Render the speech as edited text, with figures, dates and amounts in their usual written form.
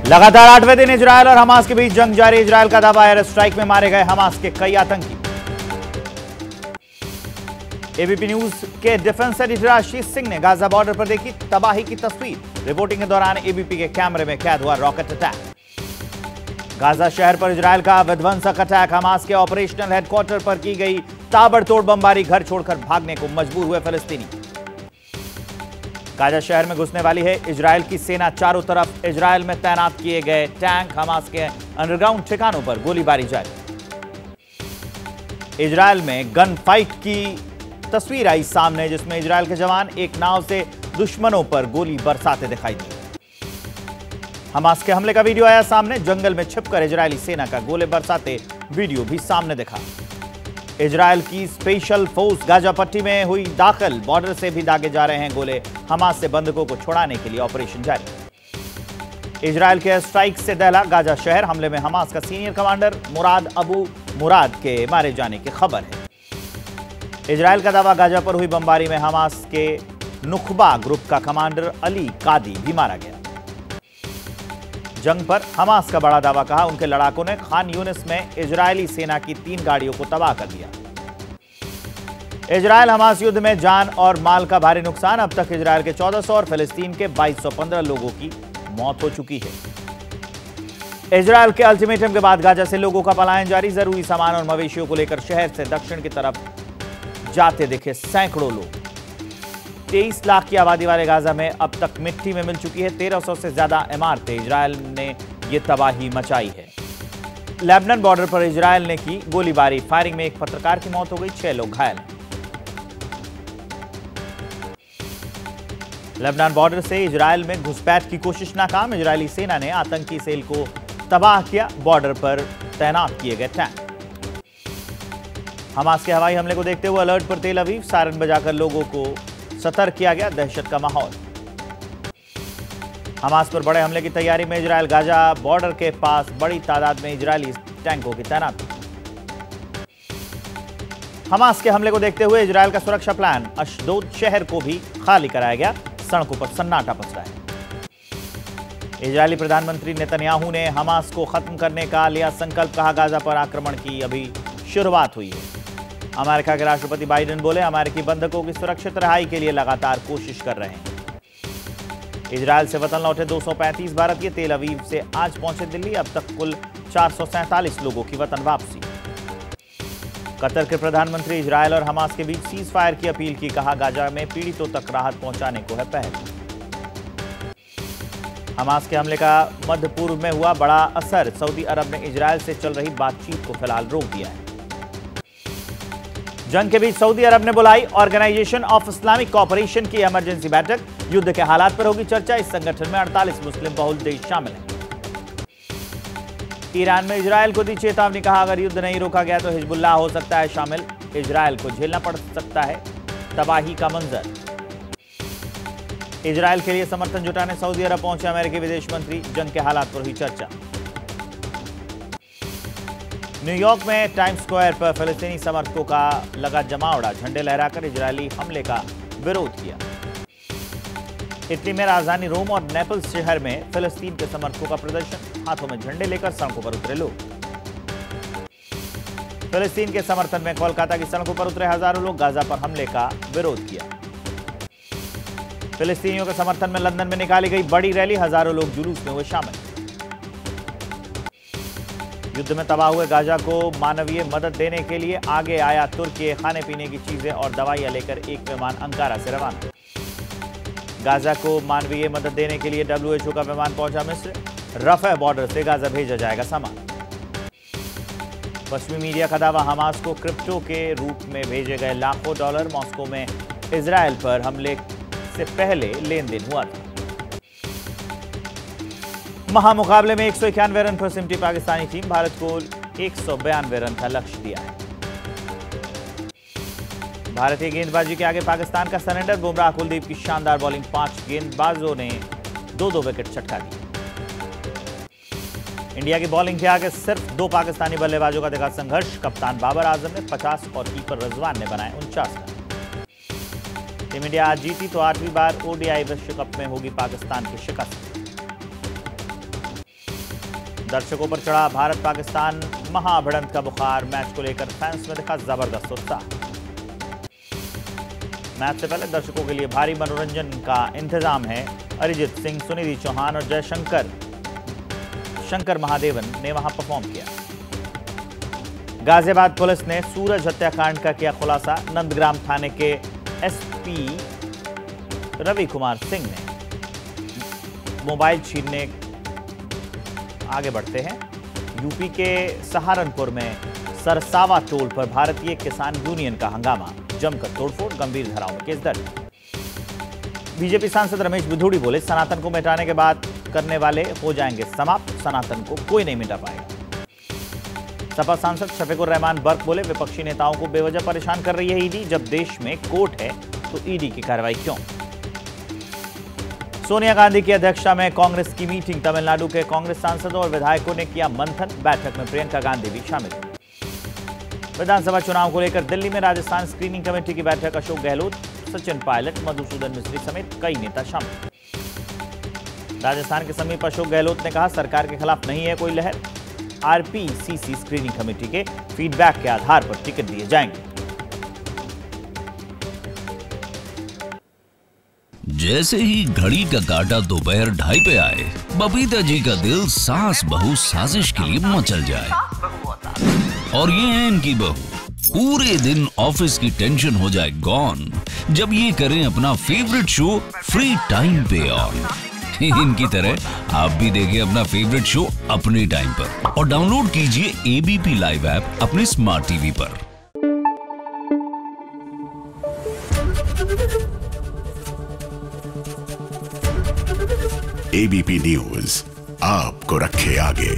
लगातार 8वें दिन इजरायल और हमास के बीच जंग जारी। इजरायल का दावा, एयर स्ट्राइक में मारे गए हमास के कई आतंकी। एबीपी न्यूज के डिफेंस एडिटर आशीष सिंह ने गाजा बॉर्डर पर देखी तबाही की तस्वीर। रिपोर्टिंग के दौरान एबीपी के कैमरे में कैद हुआ रॉकेट अटैक। गाजा शहर पर इजरायल का विध्वंसक अटैक। हमास के ऑपरेशनल हेडक्वार्टर पर की गई ताबड़तोड़ बमबारी। घर छोड़कर भागने को मजबूर हुए फिलिस्तीनी। गाजा शहर में घुसने वाली है इजरायल की सेना। चारों तरफ इजरायल में तैनात किए गए टैंक। हमास के अंडरग्राउंड ठिकानों पर गोलीबारी जारी। इजरायल में गन फाइट की तस्वीर आई सामने, जिसमें इजरायल के जवान एक नाव से दुश्मनों पर गोली बरसाते दिखाई दिए। हमास के हमले का वीडियो आया सामने। जंगल में छिपकर इजरायली सेना का गोले बरसाते वीडियो भी सामने दिखा। इजरायल की स्पेशल फोर्स गाजा पट्टी में हुई दाखिल। बॉर्डर से भी दागे जा रहे हैं गोले। हमास से बंधकों को छुड़ाने के लिए ऑपरेशन जारी। इजरायल के स्ट्राइक से दहला गाजा शहर। हमले में हमास का सीनियर कमांडर मुराद अबू मुराद के मारे जाने की खबर है। इजरायल का दावा, गाजा पर हुई बमबारी में हमास के नुखबा ग्रुप का कमांडर अली कादी भी मारा गया। जंग पर हमास का बड़ा दावा, कहा उनके लड़ाकों ने खान यूनिस में इजरायली सेना की 3 गाड़ियों को तबाह कर दिया। इजरायल हमास युद्ध में जान और माल का भारी नुकसान। अब तक इजरायल के 1400 और फिलिस्तीन के 2215 लोगों की मौत हो चुकी है। इजरायल के अल्टीमेटम के बाद गाजा से लोगों का पलायन जारी। जरूरी सामान और मवेशियों को लेकर शहर से दक्षिण की तरफ जाते दिखे सैकड़ों लोग। 23 लाख की आबादी वाले गाजा में अब तक मिट्टी में मिल चुकी है 1300 से ज्यादा इमारतें। इजरायल ने यह तबाही मचाई है। लेबनान बॉर्डर पर इजरायल ने की गोलीबारी। फायरिंग में एक पत्रकार की मौत हो गई, 6 लोग घायल हैं। लेबनान बॉर्डर से इजरायल में घुसपैठ की कोशिश नाकाम। इजरायली सेना ने आतंकी सेल को तबाह किया। बॉर्डर पर तैनात किए गए टैंक। हमास के हवाई हमले को देखते हुए अलर्ट पर तेल अवीव। सायरन बजाकर लोगों को सतर्क किया गया। दहशत का माहौल। हमास पर बड़े हमले की तैयारी में इजरायल। गाजा बॉर्डर के पास बड़ी तादाद में इजरायली टैंकों की तैनाती। हमास के हमले को देखते हुए इजरायल का सुरक्षा प्लान। अशदोद शहर को भी खाली कराया गया। सड़कों पर सन्नाटा पसरा है। इजरायली प्रधानमंत्री नेतन्याहू ने हमास को खत्म करने का लिया संकल्प। कहा गाजा पर आक्रमण की अभी शुरुआत हुई है। अमेरिका के राष्ट्रपति बाइडेन बोले, अमेरिकी बंधकों की सुरक्षित रिहाई के लिए लगातार कोशिश कर रहे हैं। इजरायल से वतन लौटे 235 भारतीय तेल अवीव से आज पहुंचे दिल्ली। अब तक कुल 447 लोगों की वतन वापसी। कतर के प्रधानमंत्री इजरायल और हमास के बीच सीज फायर की अपील की। कहा गाजा में पीड़ितों तक राहत पहुंचाने को है पहल। हमास के हमले का मध्य पूर्व में हुआ बड़ा असर। सऊदी अरब ने इजरायल से चल रही बातचीत को फिलहाल रोक दिया है। जंग के बीच सऊदी अरब ने बुलाई ऑर्गेनाइजेशन ऑफ इस्लामिक कोऑपरेशन की इमरजेंसी बैठक। युद्ध के हालात पर होगी चर्चा। इस संगठन में 48 मुस्लिम बहुल देश शामिल हैं। ईरान में इजरायल को दी चेतावनी। कहा अगर युद्ध नहीं रोका गया तो हिजबुल्लाह हो सकता है शामिल। इजरायल को झेलना पड़ सकता है तबाही का मंजर। इजरायल के लिए समर्थन जुटाने सऊदी अरब पहुंचे अमेरिकी विदेश मंत्री। जंग के हालात पर हुई चर्चा। न्यूयॉर्क में टाइम्स स्क्वायर पर फिलिस्तीनी समर्थकों का लगा जमावड़ा। झंडे लहराकर इजरायली हमले का विरोध किया। इटली में राजधानी रोम और नेपल्स शहर में फिलिस्तीन के समर्थकों का प्रदर्शन। हाथों में झंडे लेकर सड़कों पर उतरे लोग। फिलिस्तीन के समर्थन में कोलकाता की सड़कों पर उतरे हजारों लोग। गाजा पर हमले का विरोध किया। फिलिस्तीनियों के समर्थन में लंदन में निकाली गई बड़ी रैली। हजारों लोग जुलूस में हुए शामिल। युद्ध में तबाह हुए गाजा को मानवीय मदद देने के लिए आगे आया तुर्की। खाने पीने की चीजें और दवाइयां लेकर एक विमान अंकारा से रवाना। गाजा को मानवीय मदद देने के लिए WHO का विमान पहुंचा मिस्र। रफह बॉर्डर से गाजा भेजा जाएगा सामान। पश्चिमी मीडिया का दावा, हमास को क्रिप्टो के रूप में भेजे गए लाखों डॉलर। मॉस्को में इजरायल पर हमले से पहले लेन देन हुआ था। महामुकाबले में 191 रन पर सिमटी पाकिस्तानी टीम। भारत को 192 रन का लक्ष्य दिया है। भारतीय गेंदबाजी के आगे पाकिस्तान का सरेंडर। बुमराह कुलदीप की शानदार बॉलिंग। 5 गेंदबाजों ने 2-2 विकेट चटका दी। इंडिया की बॉलिंग के आगे सिर्फ 2 पाकिस्तानी बल्लेबाजों का दिखा संघर्ष। कप्तान बाबर आजम ने 50 और कीपर रिजवान ने बनाए 49 रन। टीम इंडिया आज जीती तो 8वीं बार ODI विश्व कप में होगी पाकिस्तान की शिकस्त। दर्शकों पर चढ़ा भारत पाकिस्तान महाभिड़ंत का बुखार। मैच को लेकर फैंस में दिखा जबरदस्त उत्साह। मैच से पहले दर्शकों के लिए भारी मनोरंजन का इंतजाम है। अरिजीत सिंह, सुनिधि चौहान और शंकर महादेवन ने वहां परफॉर्म किया। गाजियाबाद पुलिस ने सूरज हत्याकांड का किया खुलासा। नंदग्राम थाने के एसपी रवि कुमार सिंह ने मोबाइल छीनने आगे बढ़ते हैं। यूपी के सहारनपुर में सरसावा टोल पर भारतीय किसान यूनियन का हंगामा। जमकर तोड़फोड़, गंभीर धाराओं में केस दर्ज। बीजेपी सांसद रमेश बिधूड़ी बोले, सनातन को मिटाने के बाद करने वाले हो जाएंगे समाप्त। सनातन को कोई नहीं मिटा पाएगा। सपा सांसद शफीकुर रहमान बर्क बोले, विपक्षी नेताओं को बेवजह परेशान कर रही है ईडी। जब देश में कोर्ट है तो ईडी की कार्रवाई क्यों? सोनिया गांधी की अध्यक्षता में कांग्रेस की मीटिंग। तमिलनाडु के कांग्रेस सांसदों और विधायकों ने किया मंथन। बैठक में प्रियंका गांधी भी शामिल हुई। विधानसभा चुनाव को लेकर दिल्ली में राजस्थान स्क्रीनिंग कमेटी की बैठक। अशोक गहलोत, सचिन पायलट, मधुसूदन मिस्त्री समेत कई नेता शामिल। राजस्थान के समीप अशोक गहलोत ने कहा, सरकार के खिलाफ नहीं है कोई लहर। आरपीसीसी स्क्रीनिंग कमेटी के फीडबैक के आधार पर टिकट दिए जाएंगे। जैसे ही घड़ी का काटा दोपहर 2:30 पे आए, बबीता जी का दिल सास बहू साजिश के लिए मचल जाए। और ये है इनकी बहू, पूरे दिन ऑफिस की टेंशन हो जाए गॉन जब ये करें अपना फेवरेट शो फ्री टाइम पे ऑन। इनकी तरह आप भी देखिए अपना फेवरेट शो अपने टाइम पर और डाउनलोड कीजिए एबीपी लाइव ऐप अपने स्मार्ट टीवी पर। एबीपी न्यूज आपको रखे आगे।